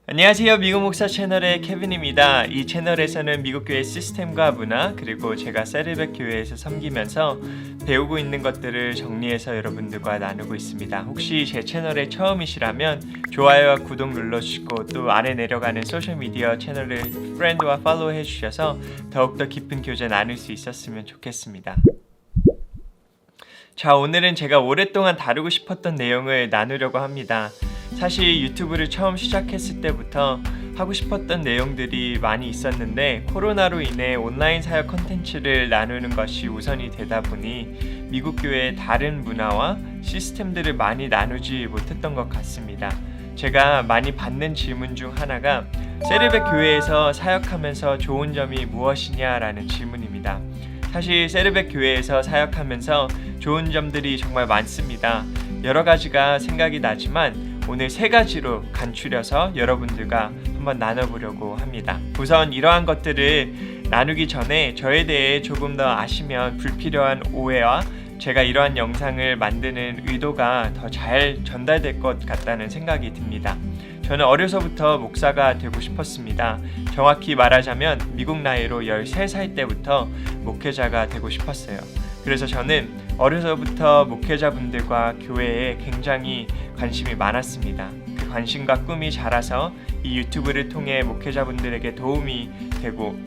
안녕하세요. 미국 목사 채널의 케빈입니다. 이 채널에서는 미국 교회 시스템과 문화 그리고 제가 세르벡 교회에서 섬기면서 배우고 있는 것들을 정리해서 여러분들과 나누고 있습니다. 혹시 제 채널에 처음이시라면 좋아요와 구독 눌러주시고 또 아래 내려가는 소셜미디어 채널을 프렌드와 팔로우 해주셔서 더욱더 깊은 교제 나눌 수 있었으면 좋겠습니다. 자, 오늘은 제가 오랫동안 다루고 싶었던 내용을 나누려고 합니다. 사실 유튜브를 처음 시작했을 때부터 하고 싶었던 내용들이 많이 있었는데 코로나로 인해 온라인 사역 컨텐츠를 나누는 것이 우선이 되다 보니 미국 교회의 다른 문화와 시스템들을 많이 나누지 못했던 것 같습니다. 제가 많이 받는 질문 중 하나가 세르벡 교회에서 사역하면서 좋은 점이 무엇이냐라는 질문입니다. 사실 세르벡 교회에서 사역하면서 좋은 점들이 정말 많습니다. 여러 가지가 생각이 나지만 오늘 세 가지로 간추려서 여러분들과 한번 나눠보려고 합니다. 우선 이러한 것들을 나누기 전에 저에 대해 조금 더 아시면 불필요한 오해와 제가 이러한 영상을 만드는 의도가 더 잘 전달될 것 같다는 생각이 듭니다. 저는 어려서부터 목사가 되고 싶었습니다. 정확히 말하자면 미국 나이로 13살 때부터 목회자가 되고 싶었어요. 그래서 저는 어려서부터 목회자분들과 교회에 굉장히 관심이 많았습니다. 그 관심과 꿈이 자라서 이 유튜브를 통해 목회자분들에게 도움이 되고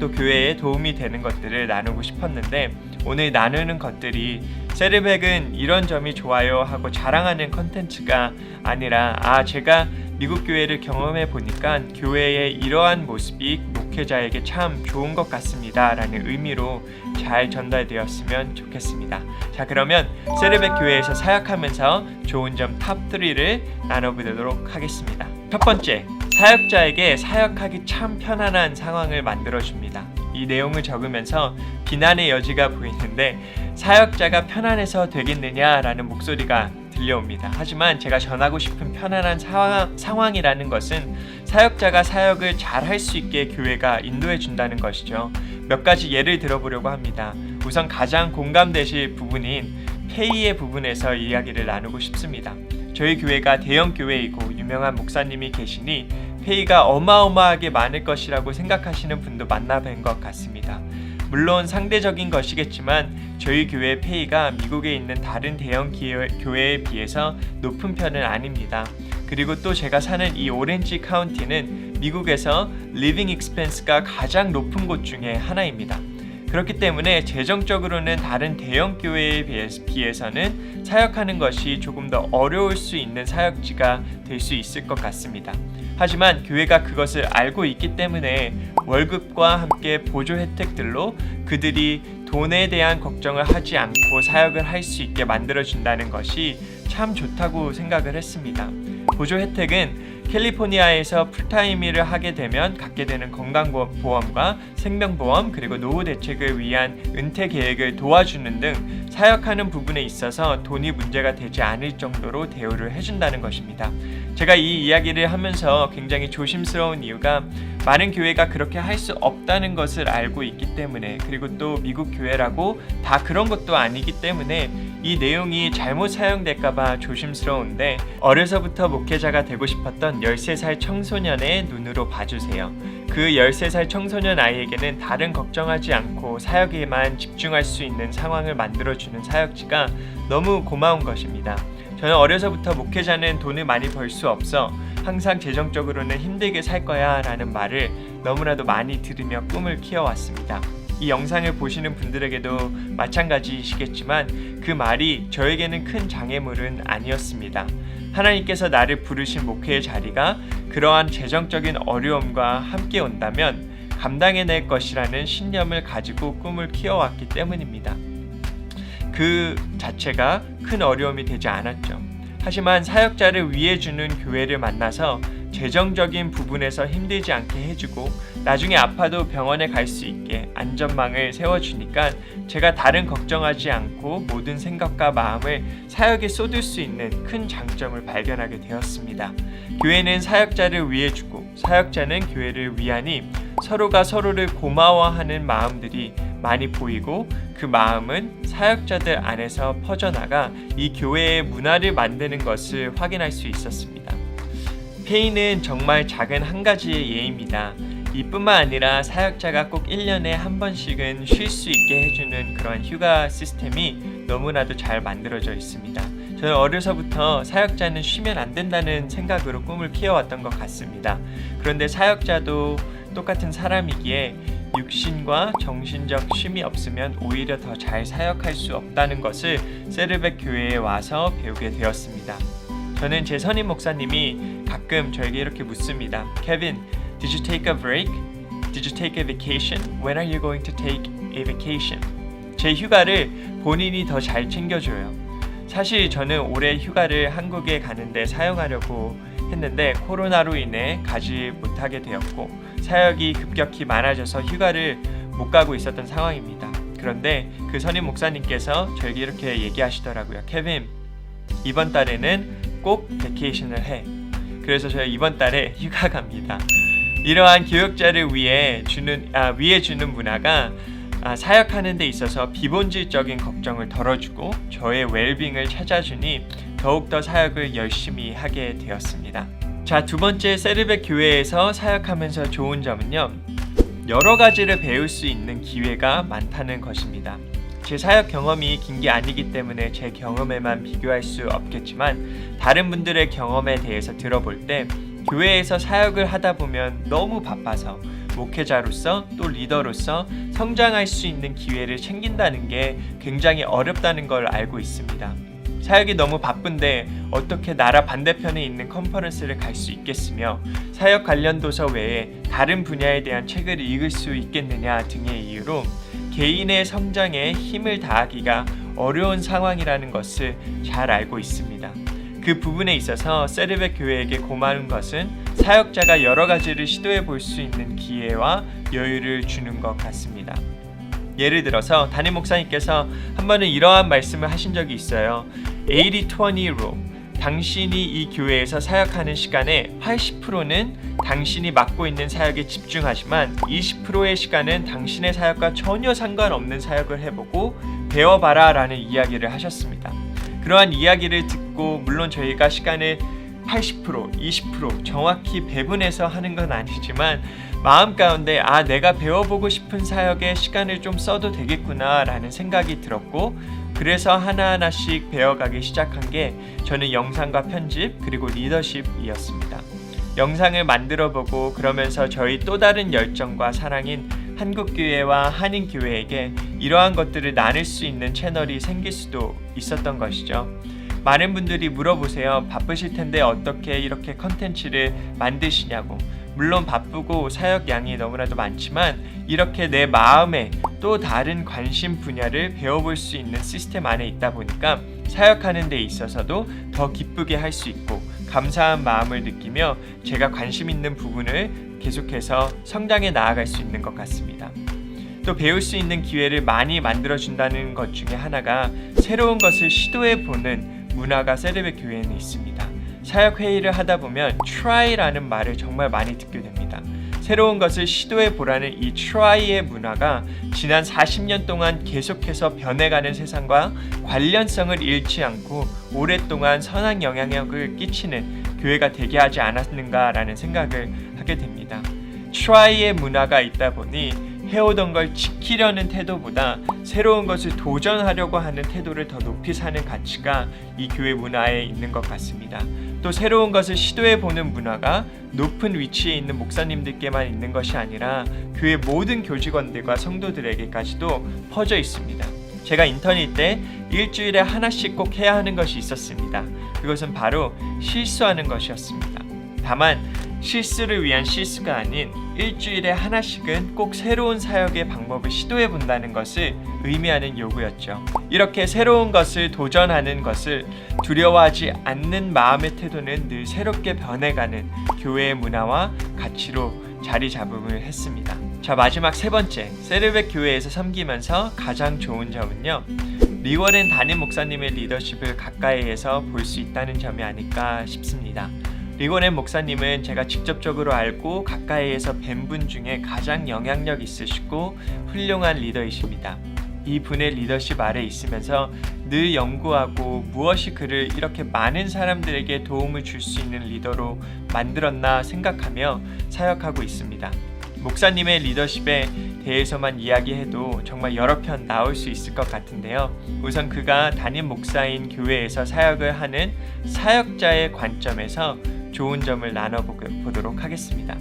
또 교회에 도움이 되는 것들을 나누고 싶었는데 오늘 나누는 것들이 세르벡은 이런 점이 좋아요 하고 자랑하는 컨텐츠가 아니라 제가 미국 교회를 경험해 보니까 교회의 이러한 모습이 목회자에게 참 좋은 것 같습니다 라는 의미로 잘 전달되었으면 좋겠습니다. 자, 그러면 세르벡 교회에서 사역하면서 좋은 점 탑 3를 나눠보도록 하겠습니다. 첫 번째, 사역자에게 사역하기 참 편안한 상황을 만들어줍니다. 이 내용을 적으면서 비난의 여지가 보이는데 사역자가 편안해서 되겠느냐라는 목소리가 들려옵니다. 하지만 제가 전하고 싶은 편안한 상황이라는 것은 사역자가 사역을 잘 할 수 있게 교회가 인도해 준다는 것이죠. 몇 가지 예를 들어보려고 합니다. 우선 가장 공감되실 부분인 페이의 부분에서 이야기를 나누고 싶습니다. 저희 교회가 대형 교회이고 유명한 목사님이 계시니 페이가 어마어마하게 많을 것이라고 생각하시는 분도 만나뵌 것 같습니다. 물론 상대적인 것이겠지만 저희 교회 페이가 미국에 있는 다른 대형 교회에 비해서 높은 편은 아닙니다. 그리고 또 제가 사는 이 오렌지 카운티는 미국에서 리빙 익스펜스가 가장 높은 곳 중에 하나입니다. 그렇기 때문에 재정적으로는 다른 대형 교회에 비해서는 사역하는 것이 조금 더 어려울 수 있는 사역지가 될 수 있을 것 같습니다. 하지만 교회가 그것을 알고 있기 때문에 월급과 함께 보조 혜택들로 그들이 돈에 대한 걱정을 하지 않고 사역을 할 수 있게 만들어준다는 것이 참 좋다고 생각을 했습니다. 보조 혜택은 캘리포니아에서 풀타임 일을 하게 되면 갖게 되는 건강보험과 생명보험 그리고 노후 대책을 위한 은퇴 계획을 도와주는 등 사역하는 부분에 있어서 돈이 문제가 되지 않을 정도로 대우를 해준다는 것입니다. 제가 이 이야기를 하면서 굉장히 조심스러운 이유가 많은 교회가 그렇게 할 수 없다는 것을 알고 있기 때문에 그리고 또 미국 교회라고 다 그런 것도 아니기 때문에 이 내용이 잘못 사용될까봐 조심스러운데 어려서부터 목회자가 되고 싶었던 13살 청소년의 눈으로 봐주세요. 그 13살 청소년 아이에게는 다른 걱정하지 않고 사역에만 집중할 수 있는 상황을 만들어주는 사역지가 너무 고마운 것입니다. 저는 어려서부터 목회자는 돈을 많이 벌 수 없어 항상 재정적으로는 힘들게 살 거야 라는 말을 너무나도 많이 들으며 꿈을 키워왔습니다. 이 영상을 보시는 분들에게도 마찬가지이시겠지만 그 말이 저에게는 큰 장애물은 아니었습니다. 하나님께서 나를 부르신 목회의 자리가 그러한 재정적인 어려움과 함께 온다면 감당해낼 것이라는 신념을 가지고 꿈을 키워왔기 때문입니다. 그 자체가 큰 어려움이 되지 않았죠. 하지만 사역자를 위해주는 교회를 만나서 재정적인 부분에서 힘들지 않게 해주고 나중에 아파도 병원에 갈 수 있게 안전망을 세워주니까 제가 다른 걱정하지 않고 모든 생각과 마음을 사역에 쏟을 수 있는 큰 장점을 발견하게 되었습니다. 교회는 사역자를 위해주고 사역자는 교회를 위하니 서로가 서로를 고마워하는 마음들이 많이 보이고 그 마음은 사역자들 안에서 퍼져나가 이 교회의 문화를 만드는 것을 확인할 수 있었습니다. 페이는 정말 작은 한 가지의 예입니다. 이뿐만 아니라 사역자가 꼭 1년에 한 번씩은 쉴 수 있게 해주는 그런 휴가 시스템이 너무나도 잘 만들어져 있습니다. 저는 어려서부터 사역자는 쉬면 안 된다는 생각으로 꿈을 키워왔던 것 같습니다. 그런데 사역자도 똑같은 사람이기에 육신과 정신적 쉼이 없으면 오히려 더 잘 사역할 수 없다는 것을 세르벡 교회에 와서 배우게 되었습니다. 저는 제 선임 목사님이 가끔 저에게 이렇게 묻습니다. Kevin, did you take a break? Did you take a vacation? When are you going to take a vacation? 제 휴가를 본인이 더 잘 챙겨줘요. 사실 저는 올해 휴가를 한국에 가는데 사용하려고 했는데 코로나로 인해 가지 못하게 되었고 사역이 급격히 많아져서 휴가를 못 가고 있었던 상황입니다. 그런데 그 선임 목사님께서 저에게 이렇게 얘기하시더라고요. 케빈, 이번 달에는 꼭 베케이션을 해. 그래서 저희 이번 달에 휴가 갑니다. 이러한 교역자를 위해 주는 문화가 사역하는 데 있어서 비본질적인 걱정을 덜어주고 저의 웰빙을 찾아주니 더욱더 사역을 열심히 하게 되었습니다. 자, 두 번째 세르벡 교회에서 사역하면서 좋은 점은요, 여러 가지를 배울 수 있는 기회가 많다는 것입니다. 제 사역 경험이 긴 게 아니기 때문에 제 경험에만 비교할 수 없겠지만 다른 분들의 경험에 대해서 들어볼 때 교회에서 사역을 하다 보면 너무 바빠서 목회자로서 또 리더로서 성장할 수 있는 기회를 챙긴다는 게 굉장히 어렵다는 걸 알고 있습니다. 사역이 너무 바쁜데 어떻게 나라 반대편에 있는 컨퍼런스를 갈 수 있겠으며 사역 관련 도서 외에 다른 분야에 대한 책을 읽을 수 있겠느냐 등의 이유로 개인의 성장에 힘을 다하기가 어려운 상황이라는 것을 잘 알고 있습니다. 그 부분에 있어서 세르벡 교회에게 고마운 것은 사역자가 여러 가지를 시도해 볼 수 있는 기회와 여유를 주는 것 같습니다. 예를 들어서 담임 목사님께서 한 번은 이러한 말씀을 하신 적이 있어요. 80-20 룰. 당신이 이 교회에서 사역하는 시간의 80%는 당신이 맡고 있는 사역에 집중하지만 20%의 시간은 당신의 사역과 전혀 상관없는 사역을 해보고 배워봐라 라는 이야기를 하셨습니다. 그러한 이야기를 듣고 물론 저희가 시간을 80%, 20% 정확히 배분해서 하는 건 아니지만 마음 가운데 내가 배워보고 싶은 사역에 시간을 좀 써도 되겠구나 라는 생각이 들었고 그래서 하나하나씩 배워가기 시작한 게 저는 영상과 편집 그리고 리더십이었습니다. 영상을 만들어보고 그러면서 저희 또 다른 열정과 사랑인 한국교회와 한인교회에게 이러한 것들을 나눌 수 있는 채널이 생길 수도 있었던 것이죠. 많은 분들이 물어보세요. 바쁘실 텐데 어떻게 이렇게 컨텐츠를 만드시냐고. 물론 바쁘고 사역 양이 너무나도 많지만 이렇게 내 마음에 또 다른 관심 분야를 배워볼 수 있는 시스템 안에 있다 보니까 사역하는 데 있어서도 더 기쁘게 할 수 있고 감사한 마음을 느끼며 제가 관심 있는 부분을 계속해서 성장해 나아갈 수 있는 것 같습니다. 또 배울 수 있는 기회를 많이 만들어준다는 것 중에 하나가 새로운 것을 시도해보는 문화가 세르벡 교회에는 있습니다. 사역 회의를 하다 보면 try라는 말을 정말 많이 듣게 됩니다. 새로운 것을 시도해보라는 이 try의 문화가 지난 40년 동안 계속해서 변해가는 세상과 관련성을 잃지 않고 오랫동안 선한 영향력을 끼치는 교회가 되게 하지 않았는가라는 생각을 하게 됩니다. try의 문화가 있다 보니 해오던 걸 지키려는 태도보다 새로운 것을 도전하려고 하는 태도를 더 높이 사는 가치가 이 교회 문화에 있는 것 같습니다. 또 새로운 것을 시도해보는 문화가 높은 위치에 있는 목사님들께만 있는 것이 아니라 교회 모든 교직원들과 성도들에게까지도 퍼져 있습니다. 제가 인턴일 때 일주일에 하나씩 꼭 해야 하는 것이 있었습니다. 그것은 바로 실수하는 것이었습니다. 다만 실수를 위한 실수가 아닌 일주일에 하나씩은 꼭 새로운 사역의 방법을 시도해 본다는 것을 의미하는 요구였죠. 이렇게 새로운 것을 도전하는 것을 두려워하지 않는 마음의 태도는 늘 새롭게 변해가는 교회의 문화와 가치로 자리 잡음을 했습니다. 자, 마지막 세 번째, 세르벡 교회에서 섬기면서 가장 좋은 점은요, 리워렌 담임 목사님의 리더십을 가까이에서 볼 수 있다는 점이 아닐까 싶습니다. 리워렌 목사님은 제가 직접적으로 알고 가까이에서 뵌 분 중에 가장 영향력 있으시고 훌륭한 리더이십니다. 이 분의 리더십 아래 있으면서 늘 연구하고 무엇이 그를 이렇게 많은 사람들에게 도움을 줄 수 있는 리더로 만들었나 생각하며 사역하고 있습니다. 목사님의 리더십에 대해서만 이야기해도 정말 여러 편 나올 수 있을 것 같은데요. 우선 그가 담임 목사인 교회에서 사역을 하는 사역자의 관점에서 좋은 점을 나눠보도록 하겠습니다.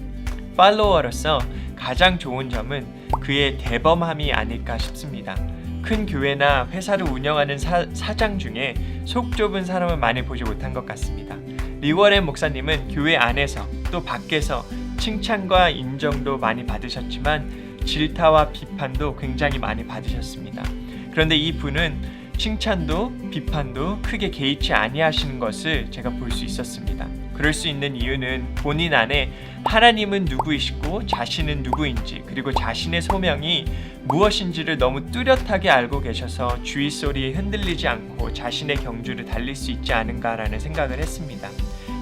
팔로워로서 가장 좋은 점은 그의 대범함이 아닐까 싶습니다. 큰 교회나 회사를 운영하는 사장 중에 속 좁은 사람을 많이 보지 못한 것 같습니다. 리워렌 목사님은 교회 안에서 또 밖에서 칭찬과 인정도 많이 받으셨지만 질타와 비판도 굉장히 많이 받으셨습니다. 그런데 이 분은 칭찬도 비판도 크게 개의치 아니하시는 것을 제가 볼 수 있었습니다. 그럴 수 있는 이유는 본인 안에 하나님은 누구이시고 자신은 누구인지 그리고 자신의 소명이 무엇인지를 너무 뚜렷하게 알고 계셔서 주위 소리에 흔들리지 않고 자신의 경주를 달릴 수 있지 않은가라는 생각을 했습니다.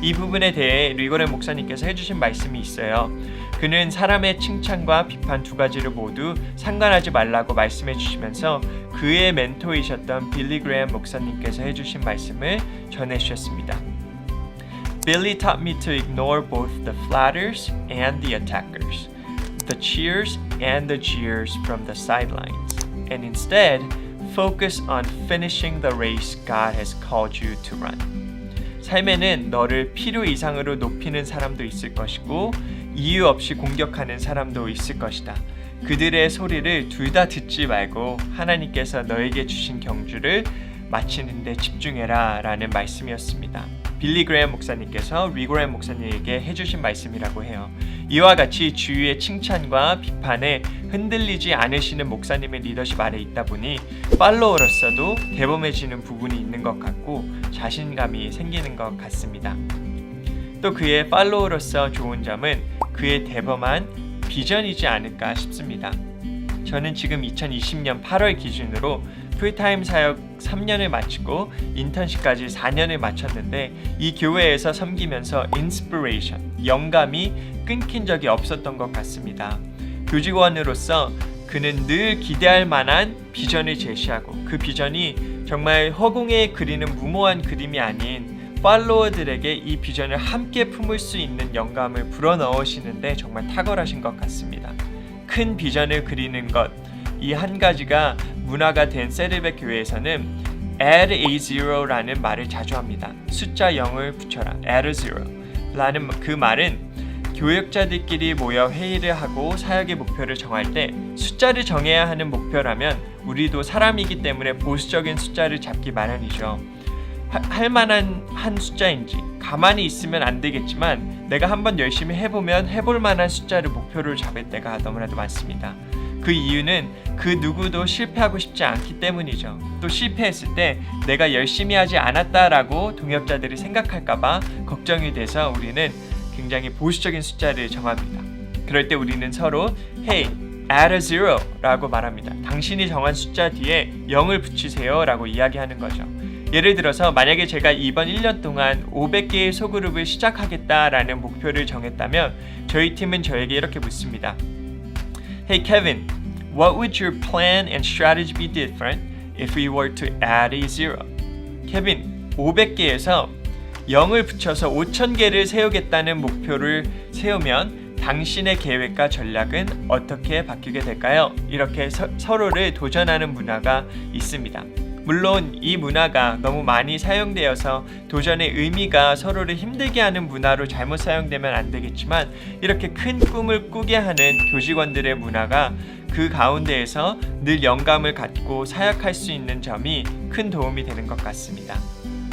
이 부분에 대해 리고렌 목사님께서 해주신 말씀이 있어요. 그는 사람의 칭찬과 비판 두 가지를 모두 상관하지 말라고 말씀해 주시면서 그의 멘토이셨던 빌리 그레엄 목사님께서 해주신 말씀을 전해 주셨습니다. Billy taught me to ignore both the flatters and the attackers, the cheers and the jeers from the sidelines, and instead focus on finishing the race God has called you to run. 삶에는 너를 필요 이상으로 높이는 사람도 있을 것이고 이유 없이 공격하는 사람도 있을 것이다. 그들의 소리를 둘 다 듣지 말고 하나님께서 너에게 주신 경주를 마치는 데 집중해라 라는 말씀이었습니다. 빌리 그레엄 목사님께서 리고렌 목사님에게 해주신 말씀이라고 해요. 이와 같이 주위의 칭찬과 비판에 흔들리지 않으시는 목사님의 리더십 아래 있다 보니 팔로워로서도 대범해지는 부분이 있는 것 같고 자신감이 생기는 것 같습니다. 또 그의 팔로워로서 좋은 점은 그의 대범한 비전이지 않을까 싶습니다. 저는 지금 2020년 8월 기준으로 풀타임 사역 3년을 마치고 인턴십까지 4년을 마쳤는데 이 교회에서 섬기면서 인스피레이션, 영감이 끊긴 적이 없었던 것 같습니다. 교직원으로서 그는 늘 기대할 만한 비전을 제시하고 그 비전이 정말 허공에 그리는 무모한 그림이 아닌 팔로워들에게 이 비전을 함께 품을 수 있는 영감을 불어넣으시는데 정말 탁월하신 것 같습니다. 큰 비전을 그리는 것, 이 한 가지가 문화가 된 세르벳 교회에서는 add a zero라는 말을 자주 합니다. 숫자 0을 붙여라, add a zero 라는 그 말은 교역자들끼리 모여 회의를 하고 사역의 목표를 정할 때 숫자를 정해야 하는 목표라면 우리도 사람이기 때문에 보수적인 숫자를 잡기 마련이죠. 할 만한 한 숫자인지 가만히 있으면 안 되겠지만 내가 한번 열심히 해보면 해볼 만한 숫자를 목표를 잡을 때가 너무나도 많습니다. 그 이유는 그 누구도 실패하고 싶지 않기 때문이죠. 또 실패했을 때 내가 열심히 하지 않았다라고 동역자들이 생각할까봐 걱정이 돼서 우리는 굉장히 보수적인 숫자를 정합니다. 그럴 때 우리는 서로 Hey, add a zero 라고 말합니다. 당신이 정한 숫자 뒤에 0을 붙이세요 라고 이야기하는 거죠. 예를 들어서 만약에 제가 이번 1년 동안 500개의 소그룹을 시작하겠다라는 목표를 정했다면 저희 팀은 저에게 이렇게 묻습니다. Hey Kevin, what would your plan and strategy be different if we were to add a zero? 케빈, 500개에서 0을 붙여서 5,000개를 세우겠다는 목표를 세우면 당신의 계획과 전략은 어떻게 바뀌게 될까요? 이렇게 서로를 도전하는 문화가 있습니다. 물론 이 문화가 너무 많이 사용되어서 도전의 의미가 서로를 힘들게 하는 문화로 잘못 사용되면 안 되겠지만 이렇게 큰 꿈을 꾸게 하는 교직원들의 문화가 그 가운데에서 늘 영감을 갖고 사역할 수 있는 점이 큰 도움이 되는 것 같습니다.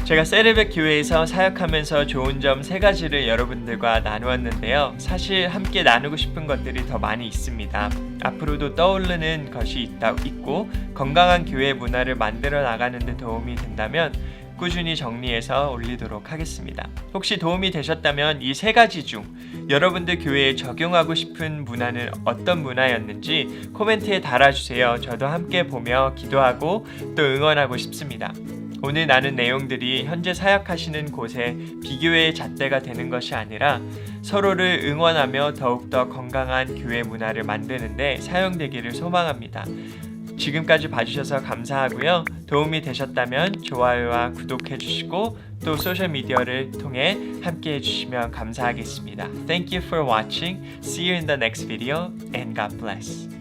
제가 세르벳 교회에서 사역하면서 좋은 점 3가지를 여러분들과 나누었는데요. 사실 함께 나누고 싶은 것들이 더 많이 있습니다. 앞으로도 떠오르는 것이 있고 건강한 교회 문화를 만들어 나가는 데 도움이 된다면 꾸준히 정리해서 올리도록 하겠습니다. 혹시 도움이 되셨다면 이 3가지 중 여러분들 교회에 적용하고 싶은 문화는 어떤 문화였는지 코멘트에 달아주세요. 저도 함께 보며 기도하고 또 응원하고 싶습니다. 오늘 나눈 내용들이 현재 사역하시는 곳에 비교의 잣대가 되는 것이 아니라 서로를 응원하며 더욱더 건강한 교회 문화를 만드는 데 사용되기를 소망합니다. 지금까지 봐주셔서 감사하고요. 도움이 되셨다면 좋아요와 구독해주시고 또 소셜미디어를 통해 함께 해주시면 감사하겠습니다. Thank you for watching. See you in the next video and God bless.